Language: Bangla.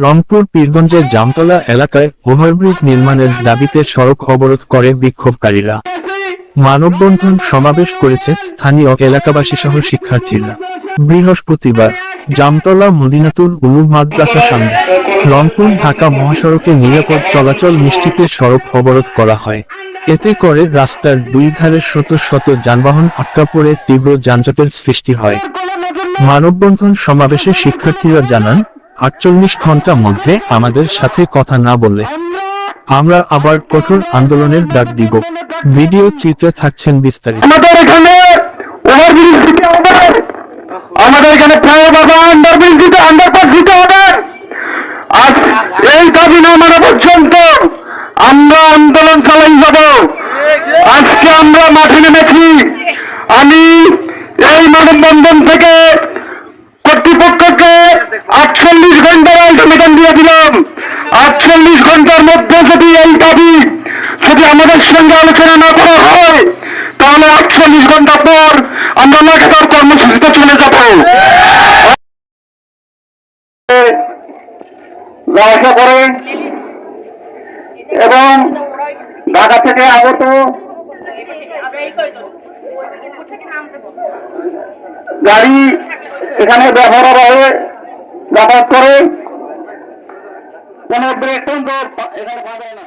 রংপুর পীরগঞ্জের জামতলা এলাকায় ওভারব্রিজ নির্মাণের দাবিতে সড়ক অবরোধ করে বিক্ষোভকারীরা। মানববন্ধন সমাবেশ করেছে স্থানীয় এলাকাবাসী সহ শিক্ষার্থীরা। বৃহস্পতিবার জামতলা মদিনাতুল উলুম মাদ্রাসার সামনে রংপুর ঢাকা মহাসড়কে নিরাপদ চলাচল নিশ্চিতে সড়ক অবরোধ করা হয়। এতে করে রাস্তার দুই ধারে শত শত যানবাহন আটকা পড়ে তীব্র যানজটের সৃষ্টি হয়। মানববন্ধন সমাবেশে শিক্ষার্থীরা জানান, 48 ঘন্টার মধ্যে আমাদের সাথে কথা না বললে আমরা আবার কঠোর আন্দোলনের ডাক দিব। ভিডিও চিত্রে থাকছেন বিস্তারিত। আমাদের এখানে আন্ডারপাস দিতে হবে। আজ এই দাবি না মানা পর্যন্ত আমরা আন্দোলন চালাই যাব। আজকে আমরা মাঠে নেমেছি। আমি এই মানববন্ধন থেকে কর্তৃপক্ষকে 48 ঘন্টার আলটিমেটাম দিয়ে দিলাম। 48 ঘন্টার মধ্যে যদি এই দাবি যদি আমাদের সঙ্গে আলোচনা না করা হয়, তাহলে 48 ঘন্টা পর আমরা লাগাতার কর্মসূচিতে চলে যাব। আশা করে এবং ঢাকা থেকে আগত গাড়ি এখানে ব্যবহার হয়ে যাতায়াত করে, কোনো ব্রেক এখানে পাওয়া যায় না।